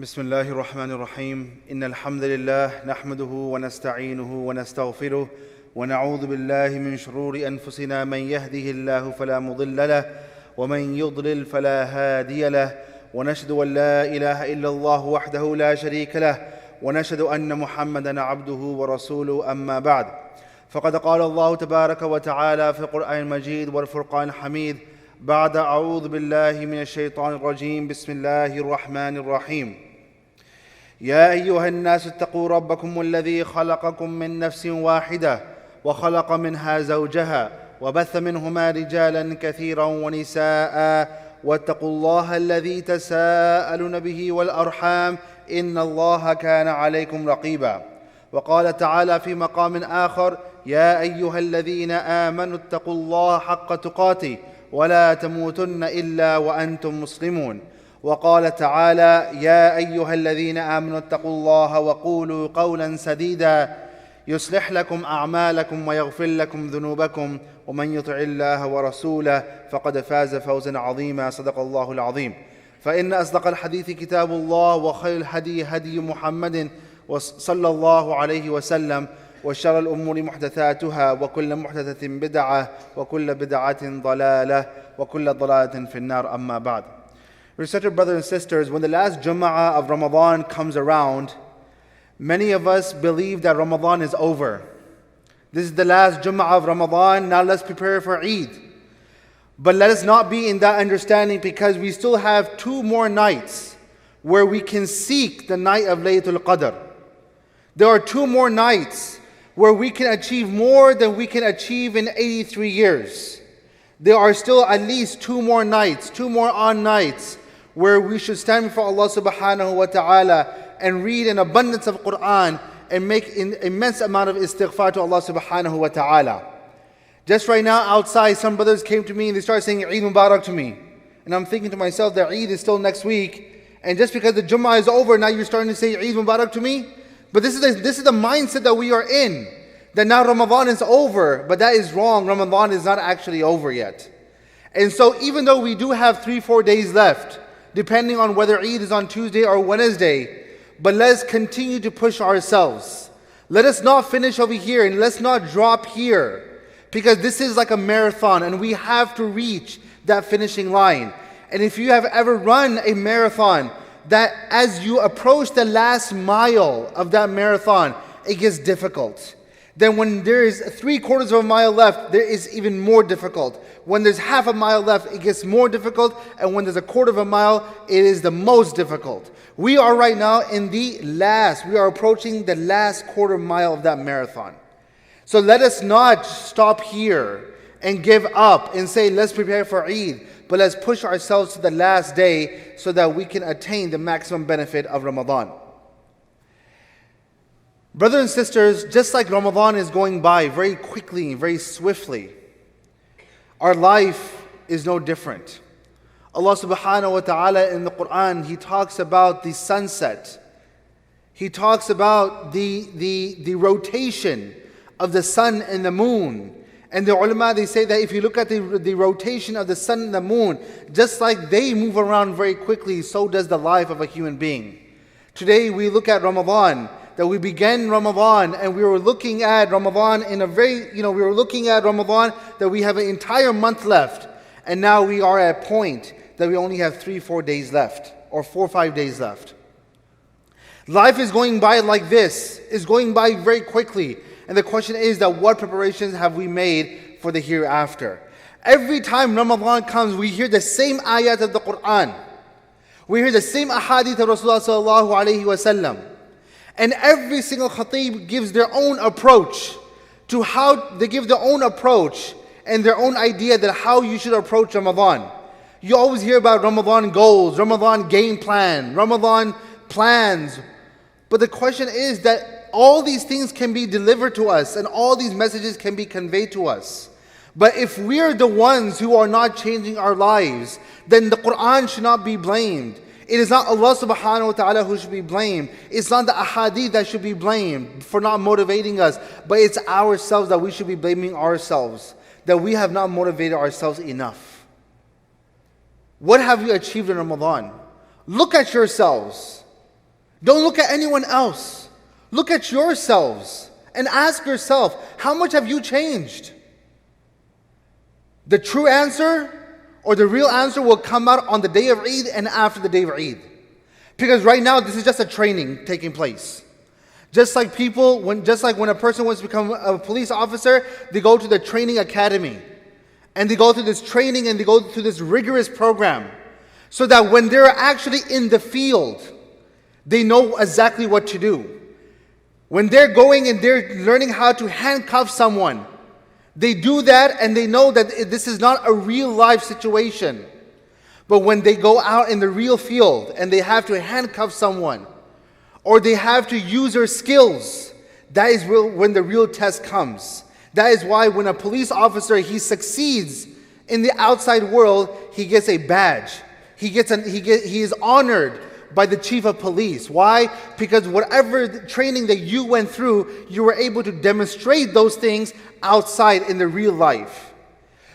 بسم الله الرحمن الرحيم إن الحمد لله نحمده ونستعينه ونستغفره ونعوذ بالله من شرور أنفسنا من يهده الله فلا مضل له ومن يضلل فلا هادي له ونشهد أن لا إله إلا الله وحده لا شريك له ونشهد أن محمدا عبده ورسوله أما بعد فقد قال الله تبارك وتعالى في القرآن المجيد والفرقان الحميد بعد أعوذ بالله من الشيطان الرجيم بسم الله الرحمن الرحيم يا أيها الناس اتقوا ربكم الذي خلقكم من نفس واحدة وخلق منها زوجها وبث منهما رجالا كثيرا ونساء واتقوا الله الذي تساءلون به والأرحام إن الله كان عليكم رقيبا وقال تعالى في مقام آخر يا أيها الذين آمنوا اتقوا الله حق تقاته ولا تموتن إلا وأنتم مسلمون وقال تعالى يا أيها الذين آمنوا اتقوا الله وقولوا قولا سديدا يصلح لكم أعمالكم ويغفر لكم ذنوبكم ومن يطع الله ورسوله فقد فاز فوزا عظيما صدق الله العظيم فإن أصدق الحديث كتاب الله وخير الهدي هدي محمد صلى الله عليه وسلم وشر الأمور محدثاتها وكل محدثة بدعة وكل بدعة ضلالة وكل ضلالة في النار أما بعد. Respected brothers and sisters, when the last Jumaah of Ramadan comes around, many of us believe that Ramadan is over. This is the last Jumaah of Ramadan, now let's prepare for Eid. But let us not be in that understanding, because we still have 2 more nights where we can seek the night of Laylatul Qadr. There are 2 more nights where we can achieve more than we can achieve in 83 years. There are still at least 2 more nights, 2 more on nights, where we should stand before Allah subhanahu wa ta'ala and read an abundance of Quran and make an immense amount of istighfar to Allah subhanahu wa ta'ala. Just right now outside, some brothers came to me and they started saying Eid Mubarak to me. And I'm thinking to myself that Eid is still next week, and just because the Jummah is over, now you're starting to say Eid Mubarak to me? But this is the mindset that we are in, that now Ramadan is over, but that is wrong. Ramadan is not actually over yet. And so even though we do have 3-4 days left, depending on whether Eid is on Tuesday or Wednesday, but let's continue to push ourselves. Let us not finish over here and let's not drop here, because this is like a marathon and we have to reach that finishing line. And if you have ever run a marathon, that as you approach the last mile of that marathon, it gets difficult. Then when there is 3/4 of a mile left, there is even more difficult. When there's half a mile left, it gets more difficult. And when there's 1/4 of a mile, it is the most difficult. We are right now we are approaching the last 1/4 mile of that marathon. So let us not stop here and give up and say, let's prepare for Eid. But let's push ourselves to the last day so that we can attain the maximum benefit of Ramadan. Brothers and sisters, just like Ramadan is going by very quickly, very swiftly, our life is no different. Allah subhanahu wa ta'ala in the Quran, He talks about the sunset. He talks about the rotation of the sun and the moon. And the ulama, they say that if you look at the rotation of the sun and the moon, just like they move around very quickly, so does the life of a human being. Today we look at Ramadan, that we began Ramadan and we were looking at Ramadan that we have an entire month left. And now we are at a point that we only have 3-4 days left, or 4 or 5 days left. Life is going by like this, is going by very quickly. And the question is that what preparations have we made for the hereafter? Every time Ramadan comes, we hear the same ayat of the Quran. We hear the same ahadith of Rasulullah sallallahu alayhi wa sallam. And every single khatib gives their own approach to how they give their own approach and their own idea that how you should approach Ramadan. You always hear about Ramadan goals, Ramadan game plan, Ramadan plans. But the question is that all these things can be delivered to us and all these messages can be conveyed to us. But if we're the ones who are not changing our lives, then the Quran should not be blamed. It is not Allah subhanahu wa ta'ala who should be blamed. It's not the ahadith that should be blamed for not motivating us. But it's ourselves that we should be blaming ourselves, that we have not motivated ourselves enough. What have you achieved in Ramadan? Look at yourselves. Don't look at anyone else. Look at yourselves and ask yourself, how much have you changed? The true answer or the real answer will come out on the day of Eid and after the day of Eid. Because right now, this is just a training taking place. Just like when a person wants to become a police officer, they go to the training academy. And they go through this training and they go through this rigorous program. So that when they're actually in the field, they know exactly what to do. When they're going and they're learning how to handcuff someone, they do that and they know that this is not a real life situation. But when they go out in the real field and they have to handcuff someone, or they have to use their skills, that is when the real test comes. That is why when a police officer, he succeeds in the outside world, he gets a badge. He is honored by the chief of police. Why? Because whatever training that you went through, you were able to demonstrate those things outside in the real life.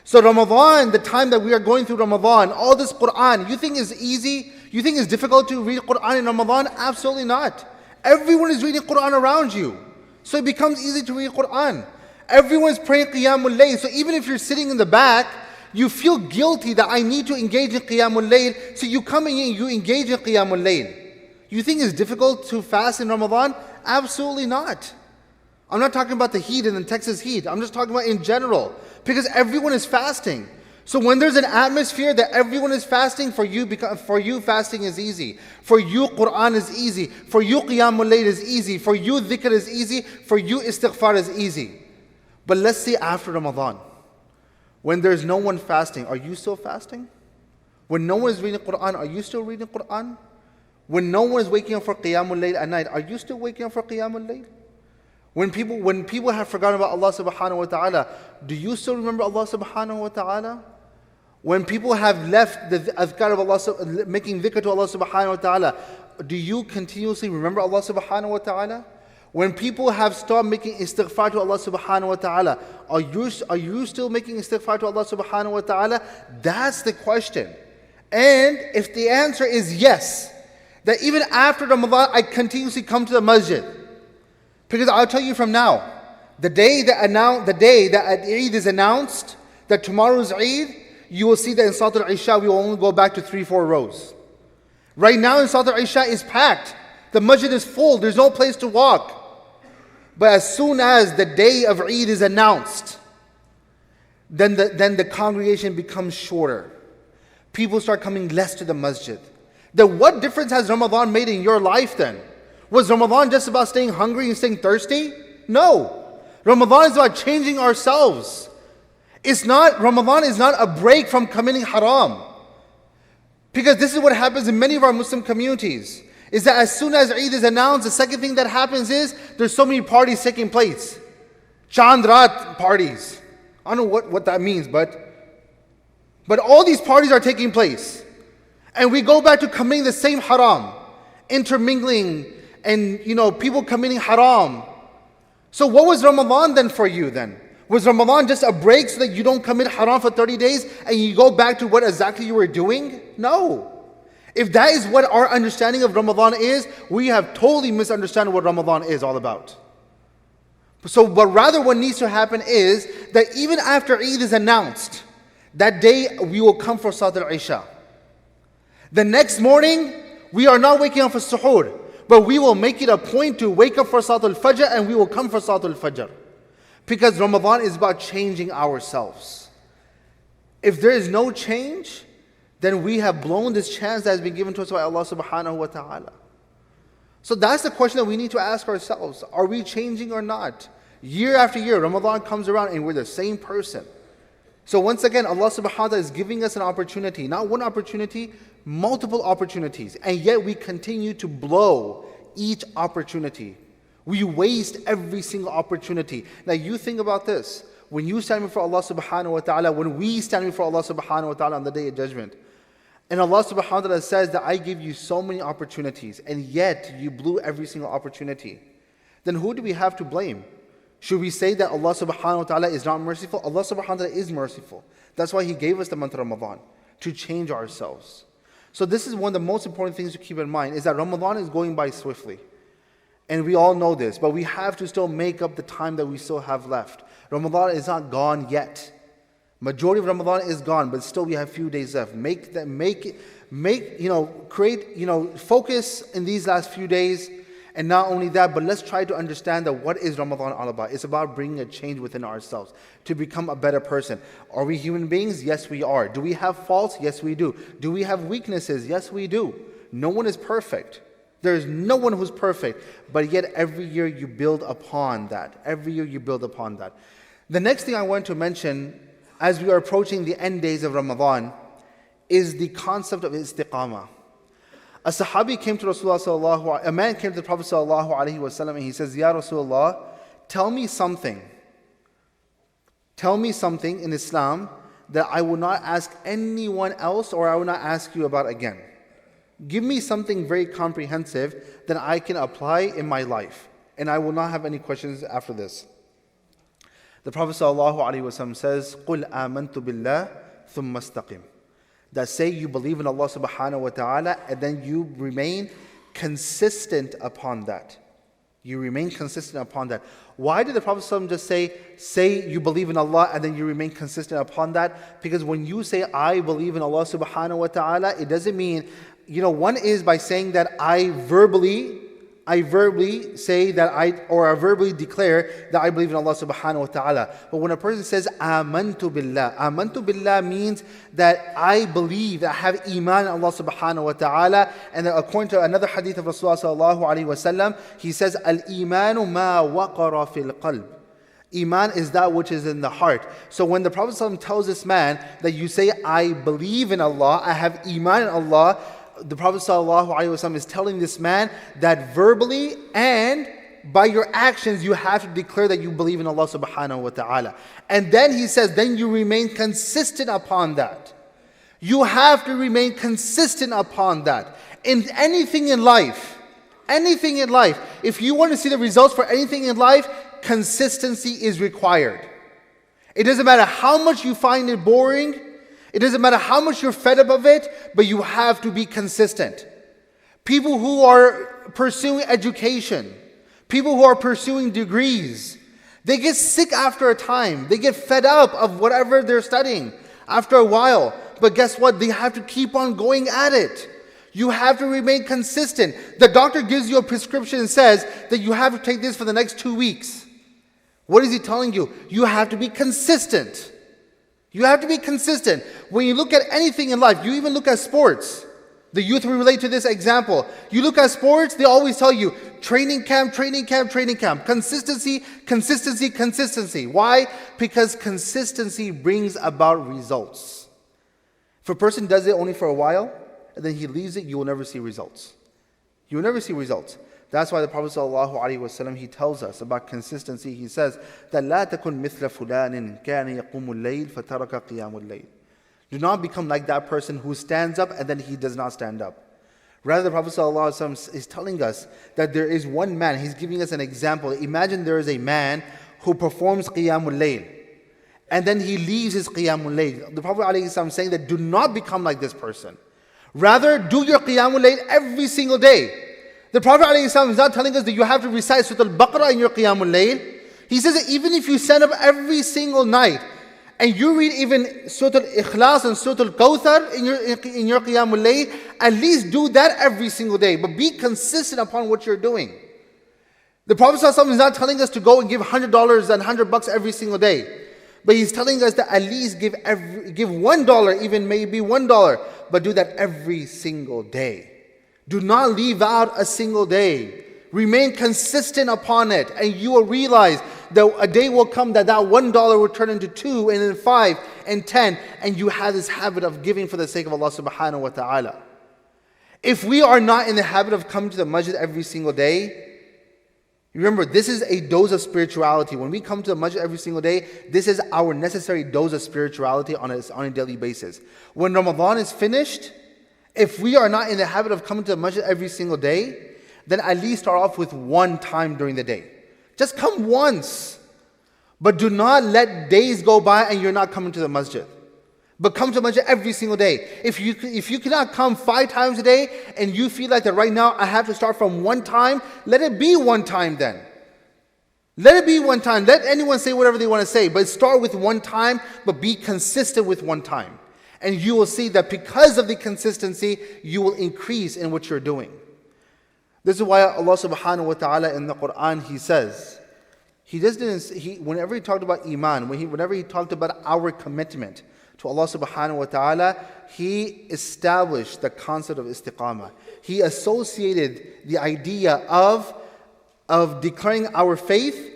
So Ramadan, the time that we are going through Ramadan, all this Quran, you think is easy? You think it's difficult to read Quran in Ramadan? Absolutely not. Everyone is reading Quran around you. So it becomes easy to read Quran. Everyone is praying Qiyamul Layl. So even if you're sitting in the back, you feel guilty that I need to engage in Qiyamul Layl. So you come in and you engage in Qiyamul Layl. You think it's difficult to fast in Ramadan? Absolutely not. I'm not talking about the heat and the Texas heat. I'm just talking about in general. Because everyone is fasting. So when there's an atmosphere that everyone is fasting, for you fasting is easy. For you Quran is easy. For you Qiyamul Layl is easy. For you dhikr is easy. For you istighfar is easy. But let's see after Ramadan. When there's no one fasting, are you still fasting? When no one is reading Quran, are you still reading Quran? When no one is waking up for Qiyamul Layl at night, are you still waking up for Qiyamul Layl? When people have forgotten about Allah subhanahu wa ta'ala, do you still remember Allah subhanahu wa ta'ala? When people have left the adhkar of Allah, making dhikr to Allah subhanahu wa ta'ala, do you continuously remember Allah subhanahu wa ta'ala? When people have stopped making istighfar to Allah subhanahu wa ta'ala, are you still making istighfar to Allah subhanahu wa ta'ala? That's the question. And if the answer is yes, that even after Ramadan, I continuously come to the masjid. Because I'll tell you from now, the day that Eid is announced, that tomorrow is Eid, you will see that in Salat al-Isha, we will only go back to 3-4 rows. Right now in Salat al-Isha is packed. The masjid is full. There's no place to walk. But as soon as the day of Eid is announced, then the congregation becomes shorter. People start coming less to the masjid. Then what difference has Ramadan made in your life then? Was Ramadan just about staying hungry and staying thirsty? No. Ramadan is about changing ourselves. Ramadan is not a break from committing haram. Because this is what happens in many of our Muslim communities. Is that as soon as Eid is announced, the second thing that happens is there's so many parties taking place. Chandrat parties. I don't know what that means, but all these parties are taking place. And we go back to committing the same haram. Intermingling and people committing haram. So what was Ramadan then for you then? Was Ramadan just a break so that you don't commit haram for 30 days and you go back to what exactly you were doing? No. If that is what our understanding of Ramadan is, we have totally misunderstood what Ramadan is all about. But rather what needs to happen is that even after Eid is announced, that day we will come for Salat al-Isha. The next morning, we are not waking up for suhoor, but we will make it a point to wake up for Salat al-Fajr and we will come for Salat al-Fajr. Because Ramadan is about changing ourselves. If there is no change, then we have blown this chance that has been given to us by Allah subhanahu wa ta'ala. So that's the question that we need to ask ourselves. Are we changing or not? Year after year, Ramadan comes around and we're the same person. So once again, Allah subhanahu wa ta'ala is giving us an opportunity. Not one opportunity, multiple opportunities. And yet we continue to blow each opportunity. We waste every single opportunity. Now you think about this. When you stand before Allah subhanahu wa ta'ala, when we stand before Allah subhanahu wa ta'ala on the day of judgment, and Allah subhanahu wa ta'ala says that I give you so many opportunities, and yet you blew every single opportunity, then who do we have to blame? Should we say that Allah subhanahu wa ta'ala is not merciful? Allah subhanahu wa ta'ala is merciful. That's why He gave us the month of Ramadan, to change ourselves. So this is one of the most important things to keep in mind, is that Ramadan is going by swiftly. And we all know this, but we have to still make up the time that we still have left. Ramadan is not gone yet. Majority of Ramadan is gone, but still we have few days left. Focus in these last few days. And not only that, but let's try to understand that what is Ramadan all about. It's about bringing a change within ourselves to become a better person. Are we human beings? Yes, we are. Do we have faults? Yes, we do. Do we have weaknesses? Yes, we do. No one is perfect. There is no one who's perfect. But yet every year you build upon that. Every year you build upon that. The next thing I want to mention, as we are approaching the end days of Ramadan, is the concept of istiqamah. A Sahabi came to Rasulullah a man came to the Prophet sallallahu alaihi wasallam, and he says, Ya Rasulullah, tell me something in Islam that I will not ask anyone else, or I will not ask you about again. Give me something very comprehensive that I can apply in my life, and I will not have any questions after this. The Prophet ﷺ says, قُلْ آمَنْتُ بِاللَّهِ ثُمَّ اسْتَقِمْ. That say you believe in Allah subhanahu wa ta'ala, and then you remain consistent upon that. You remain consistent upon that. Why did the Prophet ﷺ just say you believe in Allah and then you remain consistent upon that? Because when you say I believe in Allah subhanahu wa ta'ala, it doesn't mean, one is by saying that I verbally say that I verbally declare that I believe in Allah subhanahu wa ta'ala. But when a person says amantu billah means that I believe, that I have iman in Allah subhanahu wa ta'ala. And according to another hadith of Rasulullah sallallahu alaihi wasallam, he says al-imanu ma waqara fil qalb. Iman is that which is in the heart. So when the Prophet ﷺ tells this man that you say I believe in Allah, I have iman in Allah, the Prophet ﷺ is telling this man that verbally and by your actions you have to declare that you believe in Allah subhanahu wa ta'ala. And then he says, then you remain consistent upon that. You have to remain consistent upon that. In anything in life, if you want to see the results for anything in life, consistency is required. It doesn't matter how much you find it boring. It doesn't matter how much you're fed up of it, but you have to be consistent. People who are pursuing education, people who are pursuing degrees, they get sick after a time. They get fed up of whatever they're studying after a while. But guess what? They have to keep on going at it. You have to remain consistent. The doctor gives you a prescription and says that you have to take this for the next 2 weeks. What is he telling you? You have to be consistent. You have to be consistent. When you look at anything in life, you even look at sports. The youth will relate to this example. You look at sports, they always tell you, training camp. Consistency. Why? Because consistency brings about results. If a person does it only for a while, and then he leaves it, you will never see results. You will never see results. That's why the Prophet ﷺ, he tells us about consistency. He says that لا تكن مثل فلان كان يقوم الليل فترك قيام الليل. Do not become like that person who stands up and then he does not stand up. Rather, the Prophet ﷺ is telling us that there is one man. He's giving us an example. Imagine there is a man who performs qiyamul layl, and then he leaves his qiyamul layl. The Prophet ﷺ is saying that do not become like this person. Rather, do your qiyamul layl every single day. The Prophet ﷺ is not telling us that you have to recite Surah Al-Baqarah in your Qiyamul Layl. He says that even if you stand up every single night and you read even Surah Al-Ikhlas and Surah Al-Kawthar in your Qiyamul Layl, at least do that every single day. But be consistent upon what you're doing. The Prophet ﷺ is not telling us to go and give $100 and $100 every single day. But he's telling us that at least give $1, even maybe $1, but do that every single day. Do not leave out a single day. Remain consistent upon it, and you will realize that a day will come that $1 will turn into 2, and then 5 and 10, and you have this habit of giving for the sake of Allah subhanahu wa ta'ala. If we are not in the habit of coming to the masjid every single day, remember, this is a dose of spirituality. When we come to the masjid every single day, this is our necessary dose of spirituality on a daily basis. When Ramadan is finished, if we are not in the habit of coming to the masjid every single day, then at least start off with one time during the day. Just come once. But do not let days go by and you're not coming to the masjid. But come to masjid every single day. If you cannot come 5 times a day and you feel like that right now I have to start from 1 time, let it be 1 time then. Let it be 1 time. Let anyone say whatever they want to say, but start with 1 time, but be consistent with 1 time. And you will see that because of the consistency, you will increase in what you're doing. This is why Allah subhanahu wa ta'ala in the Quran, He says, whenever He talked about Iman, whenever He talked about our commitment to Allah subhanahu wa ta'ala, He established the concept of istiqamah. He associated the idea of declaring our faith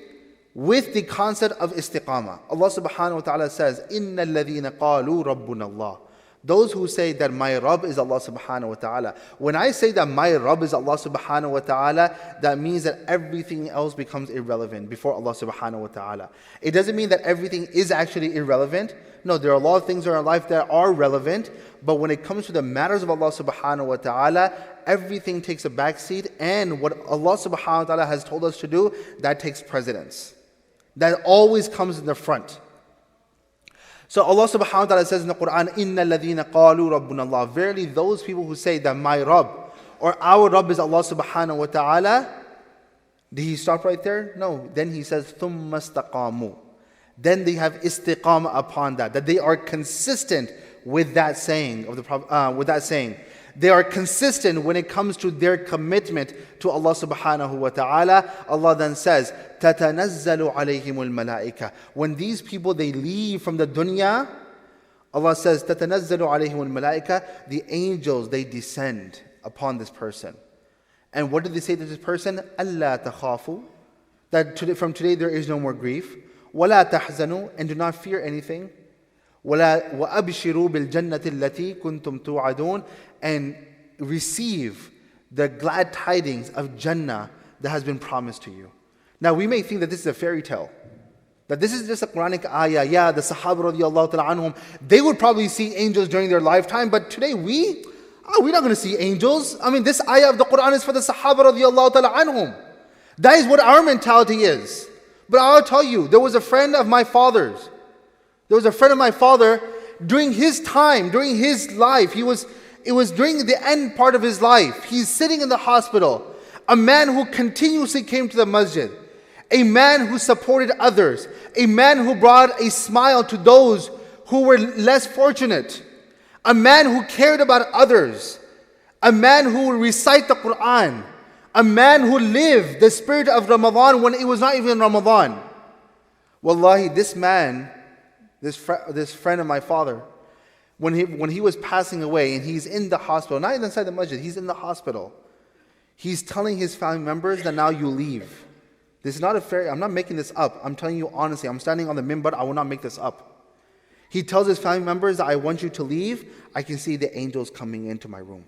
with the concept of istiqamah. Allah subhanahu wa ta'ala says, إِنَّ الَّذِينَ قَالُوا رَبُّنَا اللَّهِ. Those who say that my Rabb is Allah subhanahu wa ta'ala. When I say that my Rabb is Allah subhanahu wa ta'ala, that means that everything else becomes irrelevant before Allah subhanahu wa ta'ala. It doesn't mean that everything is actually irrelevant. No, there are a lot of things in our life that are relevant, but when it comes to the matters of Allah subhanahu wa ta'ala, everything takes a backseat, and what Allah subhanahu wa ta'ala has told us to do, that takes precedence. That always comes in the front. So Allah subhanahu wa ta'ala says in the Quran, إِنَّ الَّذِينَ قَالُوا رَبُّنَا اللَّهِ. Verily those people who say that my Rabb or our Rabb is Allah subhanahu wa ta'ala, did He stop right there? No. Then He says, ثُمَّ اسْتَقَامُوا. Then they have istiqamah upon that they are consistent with that saying of the Prophet. They are consistent when it comes to their commitment to Allah subhanahu wa ta'ala. Allah then says, تَتَنَزَّلُ عَلَيْهِمُ الْمَلَائِكَةِ. When these people, they leave from the dunya, Allah says, تَتَنَزَّلُ عَلَيْهِمُ الْمَلَائِكَةِ. The angels, they descend upon this person. And what did they say to this person? أَلَّا تَخَافُوا. That from today there is no more grief. وَلَا تَحْزَنُوا. And do not fear anything. وَأَبْشِرُوا بِالْجَنَّةِ الَّتِي كُنْتُمْ تُوعَدُونَ. And receive the glad tidings of Jannah that has been promised to you. Now we may think that this is a fairy tale, that this is just a Quranic ayah. Yeah, the Sahaba radiallahu ta'ala anhum, they would probably see angels during their lifetime, but today we're not going to see angels. I mean, this ayah of the Quran is for the Sahaba radiallahu ta'ala anhum. That is what our mentality is. But I'll tell you, there was a friend of my father's. There was a friend of my father during his time, during his life. It was during the end part of his life. He's sitting in the hospital. A man who continuously came to the masjid. A man who supported others. A man who brought a smile to those who were less fortunate. A man who cared about others. A man who would recite the Quran. A man who lived the spirit of Ramadan when it was not even Ramadan. Wallahi, this man, this friend of my father, when he was passing away and he's in the hospital, not even inside the masjid, he's in the hospital. He's telling his family members that now you leave. This is not a fair, I'm not making this up. I'm telling you honestly, I'm standing on the minbar, I will not make this up. He tells his family members that I want you to leave. I can see the angels coming into my room.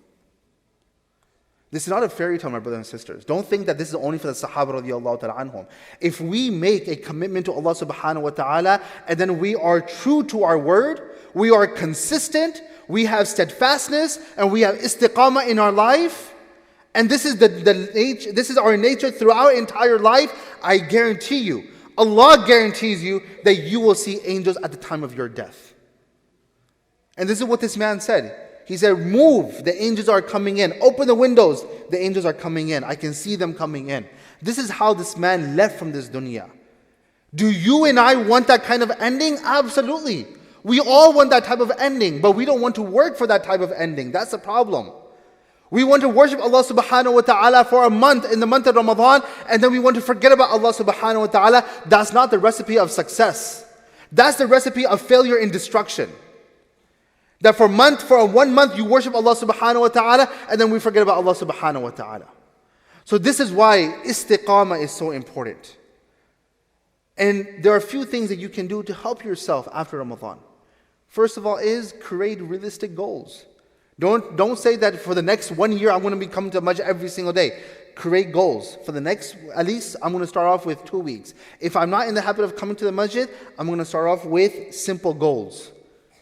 This is not a fairy tale, my brothers and sisters. Don't think that this is only for the Sahaba radiallahu ta'ala anhum. If we make a commitment to Allah subhanahu wa ta'ala, and then we are true to our word, we are consistent, we have steadfastness, and we have istiqamah in our life, and this is this is our nature throughout our entire life, I guarantee you, Allah guarantees you that you will see angels at the time of your death. And this is what this man said. He said, move, the angels are coming in. Open the windows, the angels are coming in. I can see them coming in. This is how this man left from this dunya. Do you and I want that kind of ending? Absolutely. We all want that type of ending, but we don't want to work for that type of ending. That's the problem. We want to worship Allah subhanahu wa ta'ala for a month, in the month of Ramadan, and then we want to forget about Allah subhanahu wa ta'ala. That's not the recipe of success. That's the recipe of failure and destruction. That for 1 month you worship Allah subhanahu wa ta'ala, and then we forget about Allah subhanahu wa ta'ala. So this is why istiqamah is so important. And there are a few things that you can do to help yourself after Ramadan. First of all is create realistic goals. Don't say that for the next 1 year I'm going to be coming to masjid every single day. Create goals. For the next, at least I'm going to start off with 2 weeks. If I'm not in the habit of coming to the masjid, I'm going to start off with simple goals.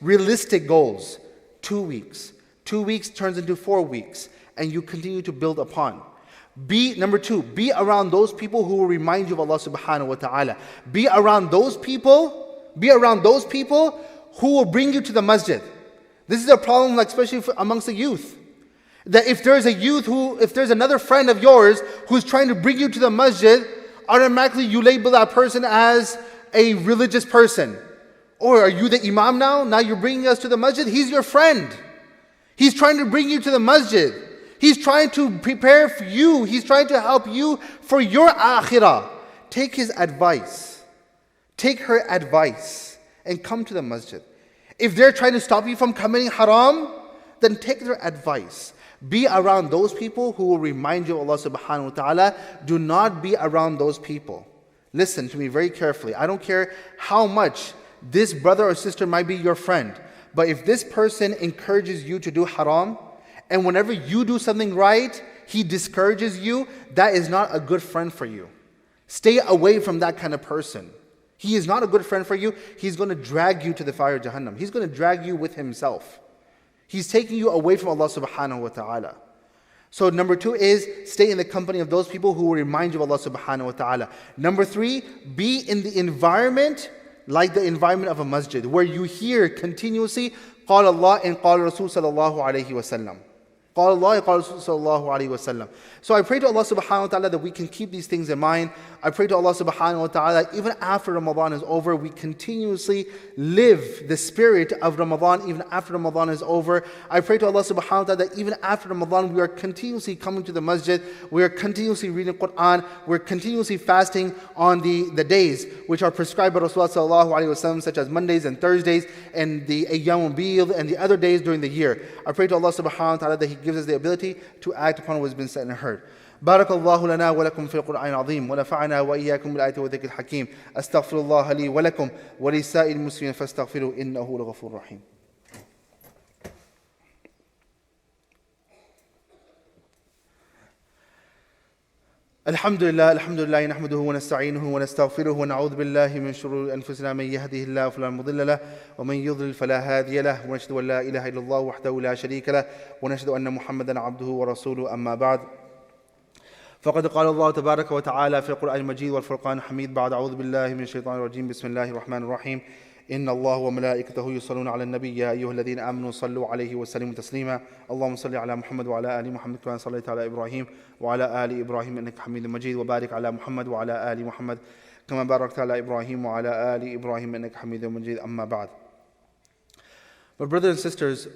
Realistic goals. 2 weeks. 2 weeks turns into 4 weeks. And you continue to build upon. Number 2, be around those people who will remind you of Allah subhanahu wa ta'ala. Be around those people who will bring you to the masjid. This is a problem, like especially amongst the youth. That if there's another friend of yours who's trying to bring you to the masjid, automatically you label that person as a religious person. Or are you the Imam now? Now you're bringing us to the masjid? He's your friend. He's trying to bring you to the masjid. He's trying to prepare for you. He's trying to help you for your akhirah. Take his advice. Take her advice and come to the masjid. If they're trying to stop you from committing haram, then take their advice. Be around those people who will remind you of Allah subhanahu wa ta'ala. Do not be around those people. Listen to me very carefully. I don't care how much this brother or sister might be your friend, but if this person encourages you to do haram, and whenever you do something right, he discourages you, that is not a good friend for you. Stay away from that kind of person. He is not a good friend for you. He's going to drag you to the fire of Jahannam. He's going to drag you with himself. He's taking you away from Allah subhanahu wa ta'ala. So number 2 is stay in the company of those people who will remind you of Allah subhanahu wa ta'ala. Number 3, be in the environment like the environment of a masjid, where you hear continuously قال Allah and قال Rasul sallallahu alayhi wa sallam. قال الله and قال Rasul sallallahu alayhi wa sallam. So I pray to Allah subhanahu wa ta'ala that we can keep these things in mind. I pray to Allah subhanahu wa ta'ala that even after Ramadan is over, we continuously live the spirit of Ramadan even after Ramadan is over. I pray to Allah subhanahu wa ta'ala that even after Ramadan, we are continuously coming to the masjid, we are continuously reading Quran, we're continuously fasting on the days which are prescribed by Rasulullah sallallahu alayhi wa sallam, such as Mondays and Thursdays, and the Ayyamul Bid, and the other days during the year. I pray to Allah subhanahu wa ta'ala that He gives us the ability to act upon what has been said and heard. بارك الله لنا ولكم في القرآن العظيم ونفعنا وإياكم بالآيات والذكر الحكيم أستغفر الله لي ولكم ولسائر المسلمين فاستغفروه إنه لغفور رحيم. الحمد لله نحمده ونستعينه ونستغفره ونعوذ بالله من شرور أنفسنا من يهده الله فلا مضل له ومن يضلل فلا هادي له ونشهد أن لا إله إلا الله وحده لا شريك له ونشهد أن محمدا عبده ورسوله أما بعد فقد قال الله تبارك وتعالى في القرآن المجيد والفرقان الحميد بعد أعوذ بالله من الشيطان الرجيم بسم الله الرحمن الرحيم إن الله وملائكته يصلون على النبي يا أيها الذين آمنوا صلوا عليه وسلموا تسليما اللهم صل على محمد وعلى آل محمد كما صليت على إبراهيم وعلى آل إبراهيم إنك حميد مجيد وبارك على محمد وعلى آل محمد كما باركت على إبراهيم وعلى آل إبراهيم إنك حميد مجيد أما بعد. But brothers and sisters,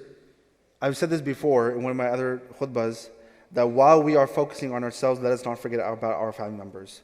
I've said this before in one of my other khutbahs, that while we are focusing on ourselves, let us not forget about our family members.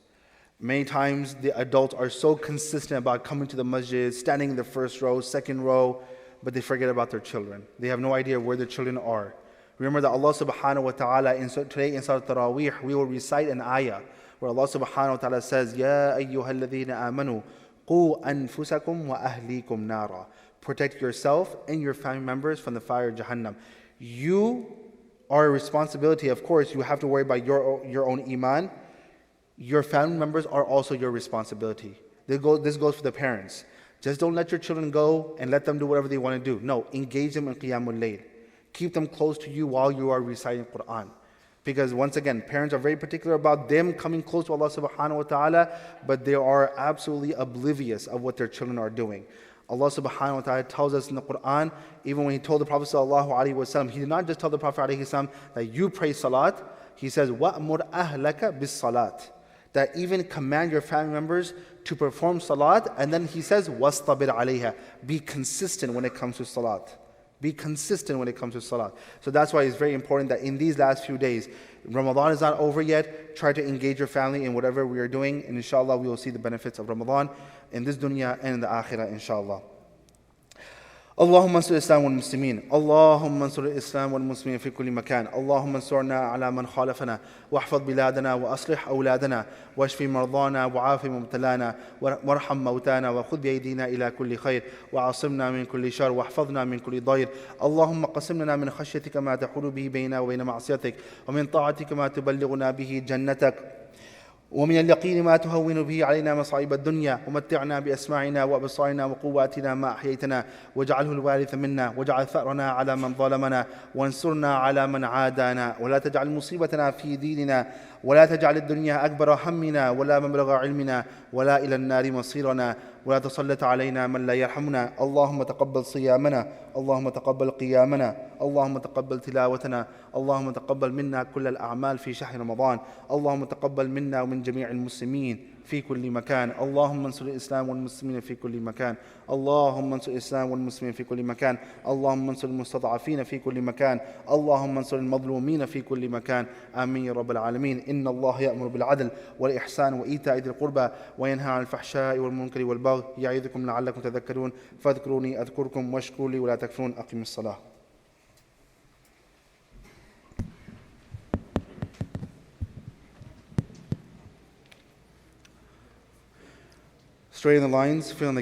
Many times the adults are so consistent about coming to the masjid, standing in the first row, second row, but they forget about their children. They have no idea where their children are. Remember that Allah subhanahu wa ta'ala, today in Surah Taraweeh, we will recite an ayah where Allah subhanahu wa ta'ala says, Ya ayyuhalladhina amanu, qu anfusakum wa ahlikum nara. Protect yourself and your family members from the fire of Jahannam. You are a responsibility, of course, you have to worry about your own iman. Your family members are also your responsibility. This goes for the parents. Just don't let your children go and let them do whatever they want to do. No, engage them in Qiyamul Layl. Keep them close to you while you are reciting Quran. Because once again, parents are very particular about them coming close to Allah subhanahu wa ta'ala, but they are absolutely oblivious of what their children are doing. Allah subhanahu wa ta'ala tells us in the Quran, even when He told the Prophet sallallahu alaihi wasallam, He did not just tell the Prophet alaihi wasallam that you pray salat. He says, وَأْمُرْ أَهْلَكَ بِالصَّلَاةِ, that even command your family members to perform salat. And then He says, وَاسْطَبِرْ عَلَيْهَا, be consistent when it comes to salat. Be consistent when it comes to salat. So that's why it's very important that in these last few days, Ramadan is not over yet, try to engage your family in whatever we are doing, and inshallah we will see the benefits of Ramadan in this dunya and in the akhirah, inshallah. اللهم انصر الإسلام والمسلمين اللهم انصر الإسلام والمسلمين في كل مكان اللهم انصرنا على من خالفنا واحفظ بلادنا وأصلح أولادنا واشف مرضانا وعاف مبتلانا وارحم موتانا وخذ بأيدينا إلى كل خير وعاصمنا من كل شر واحفظنا من كل ضير اللهم قسم لنا من خشيتك ما تحول به بيننا وبين معصيتك ومن طاعتك ما تبلغنا به جنتك ومن اليقين ما تهون به علينا مصائب الدنيا ومتعنا بأسماعنا وأبصارنا وقواتنا ما أحييتنا واجعله الوارث منا واجعل ثأرنا على من ظلمنا وانصرنا على من عادانا ولا تجعل مصيبتنا في ديننا ولا تجعل الدنيا أكبر همنا ولا مبلغ علمنا ولا إلى النار مصيرنا ولا تسلط علينا من لا يرحمنا. اللهم تقبل صيامنا، اللهم تقبل قيامنا، اللهم تقبل تلاوتنا، اللهم تقبل منا كل الأعمال في شهر رمضان، اللهم تقبل منا ومن جميع المسلمين في كل مكان. اللهم انصر الإسلام والمسلمين في كل مكان، اللهم انصر الإسلام والمسلمين في كل مكان، اللهم انصر المستضعفين في كل مكان، اللهم انصر المظلومين في كل مكان. آمين يا رب العالمين. إن الله يأمر بالعدل والإحسان وإيتاء ذي القربى وينهى عن الفحشاء والمنكر والبغي يعظكم لعلكم تذكرون. فاذكروني أذكركم واشكروا لي ولا تكفرون. أقم الصلاة. Straighten the lines, fill in the